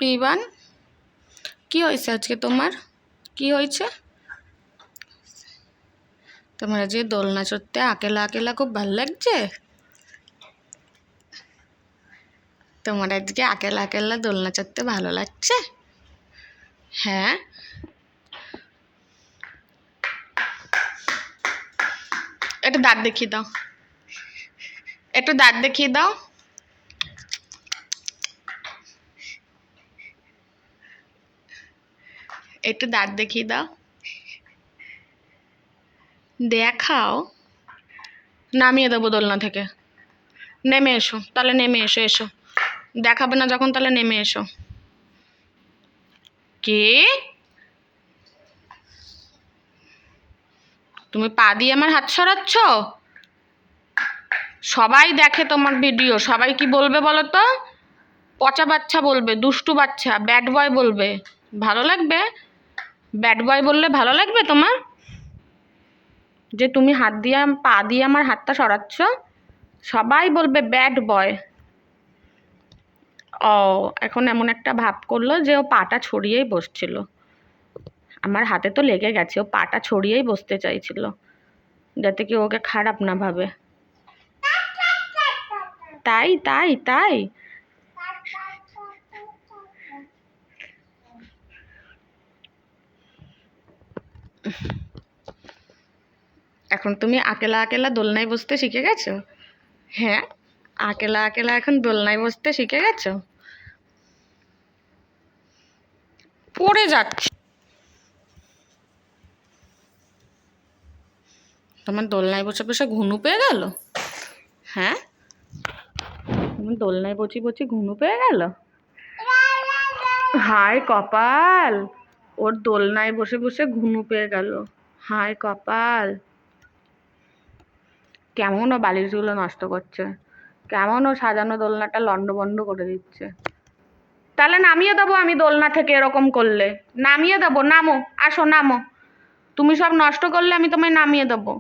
পিবান, কি হয়েছে আজকে তোমার? কি হয়েছে? তোমার আজকে দোলনা চড়তে আকেলা আকেলা খুব ভালো লাগছে? তোমার আজকে আকেলা আকেলা দোলনা চড়তে ভালো লাগছে? হ্যাঁ, একটু দাঁত দেখিয়ে দাও, একটু দাঁত দেখিয়ে দাও। একটু দাঁত দেখিয়ে দাও, দেখাও। নামিয়ে দেবো দোলনা থেকে। নেমে এসো, তাহলে নেমে এসো। এসো, দেখাবে না যখন, তাহলে নেমে এসো। কে? তুমি পা দিয়ে আমার হাত সরাচ্ছ? সবাই দেখে তোমার ভিডিও, সবাই কি বলবে বলো তো? পচা বাচ্চা বলবে, দুষ্টু বাচ্চা, ব্যাড বয় বলবে। ভালো লাগবে? ব্যাড বয় বললে ভালো লাগবে তোমার? যে তুমি হাত দিয়ে পা দিয়ে আমার হাতটা সরাচ্ছ, সবাই বলবে ব্যাড বয়। ও, এখন এমন একটা ভাব করলো যে ও পাটা ছড়িয়েই বসছিল। আমার হাতে তো লেগে গেছে, ও পাটা ছড়িয়েই বসতে চাইছিল, যাতে কি ওকে খারাপ না ভাবে। তাই তাই তাই এখন তুমি আকেলা আকেলা দোলনায় বসতে শিখে গেছো? হ্যাঁ, আকেলা আকেলা এখন দোলনায় বসতে শিখে গেছো? পড়ে যাচ্ছে। তোমার দোলনায় বসে বসে ঘুনু পেয়ে গেল? হ্যাঁ, তোমার দোলনায় বসে বসে ঘুনু পেয়ে গেল? হায় কপাল, ওর দোলনায় বসে বসে ঘুনু পেয়ে গেল। হায় কপাল, কেমন ও বালিশগুলো নষ্ট করছে, কেমন ও সাজানো দোলনাটা লন্ডভন্ড করে দিচ্ছে। তাহলে নামিয়ে দেবো আমি দোলনা থেকে, এরকম করলে নামিয়ে দেবো। নামো, আসো নামো। তুমি সব নষ্ট করলে আমি তোমায় নামিয়ে দেবো,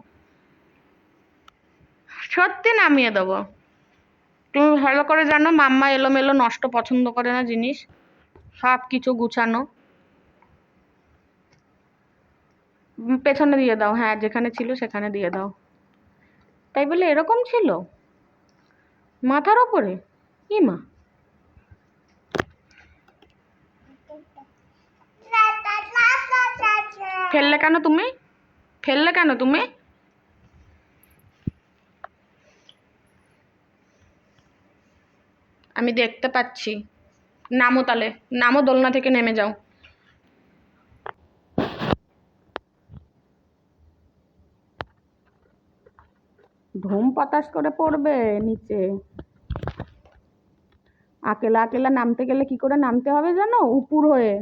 সত্যি নামিয়ে দেবো। তুমি ভালো করে জানো মাম্মা এলোমেলো নষ্ট পছন্দ করে না জিনিস, সব কিছু গুছানো। পেছনে দিয়ে দাও, হ্যাঁ যেখানে ছিল সেখানে দিয়ে দাও। তাই বলে এরকম ছিল মাথার ওপরে? কি মা, ফেললে কেন তুমি? ফেললে কেন তুমি? আমি দেখতে পাচ্ছি। নামো তাহলে, নামো দোলনা থেকে, নেমে যাও। ধুম পতাস করে পড়বে নিচে। আকেলা আকেলা নামতে গেলে কি করে নামতে হবে জানো? উপুর হয়ে,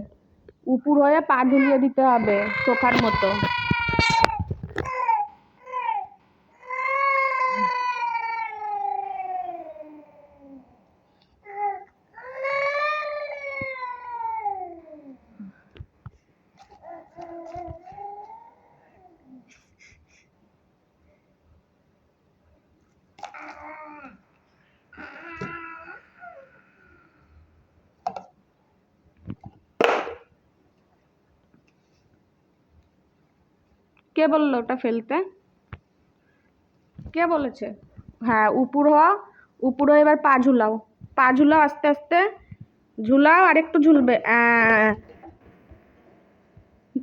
উপুর হয়ে পা ঝুলিয়ে দিতে হবে সোফার মতো। কে বললো ওটা ফেলতে? কে বলেছে? হ্যাঁ, উপুর হও, উপুর হয়ে এবার পা ঝুলাও। পা ঝুলাও, আস্তে আস্তে ঝুলাও, আর একটু ঝুলবে।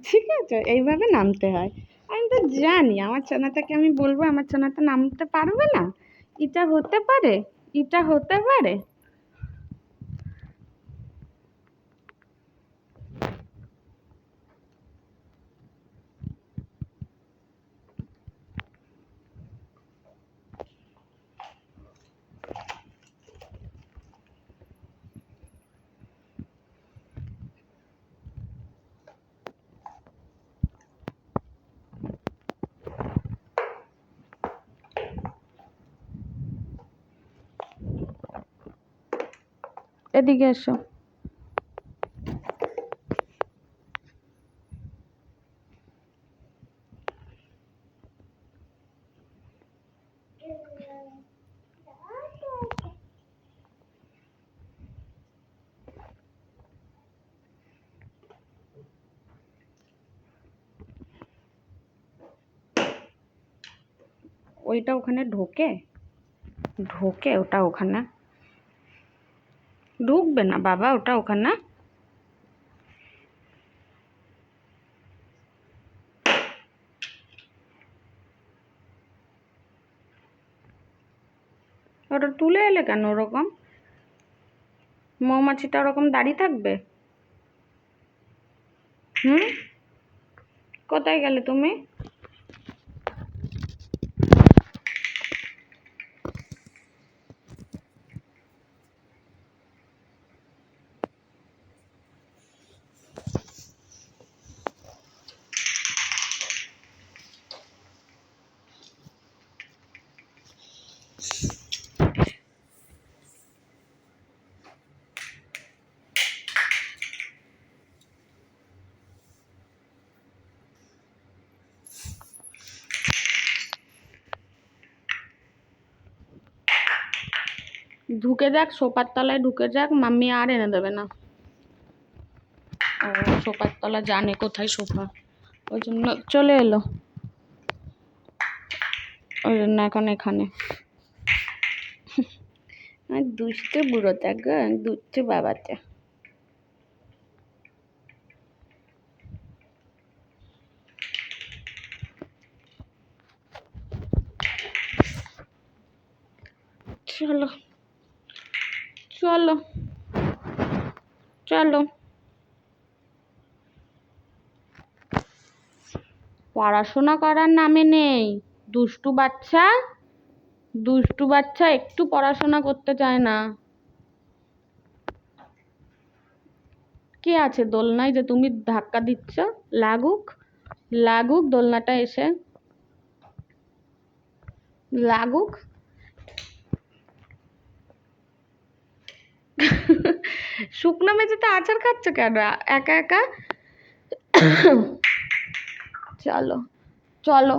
ঠিক আছে, এইভাবে নামতে হয়। আমি তো জানি আমার ছানাটাকে আমি বলবো আমার ছানাটা নামতে পারবে না? এটা হতে পারে? এটা হতে পারে? এদিকে এসো। ওইটা ওখানে ঢোকে ঢোকে ওটা ওখানে ঢুকবে না বাবা ওটা ওখানে। ওটা তুলে এলে কেন ওরকম? মৌমাছিটা ওরকম দাঁড়িয়ে থাকবে? কোথায় গেলে তুমি? ঢুকে যাক, সোফার তলায় ঢুকে যাক, মাম্মি আর এনে দেবে না। ও সোফার তলা জানে কোথায় সোফা, ওই জন্য চলে এলো, ওই জন্য এখন এখানে। দুষ্টু বুড়োটা গো, দুষ্টু বাবাটা। চলো চলো চলো, পড়াশোনা করার নামে নেই। দুষ্টু বাচ্চা, দুষ্টু বাচ্চা একটু পড়াশোনা করতে চায় না। কি আছে দোলনায় যে তুমি ধাক্কা দিচ্ছ? লাগুক, লাগুক দোলনাটা এসে, লাগুক। শুকনো মেঝেতে আচার খাচ্ছ কেন একা একা? চলো চলো।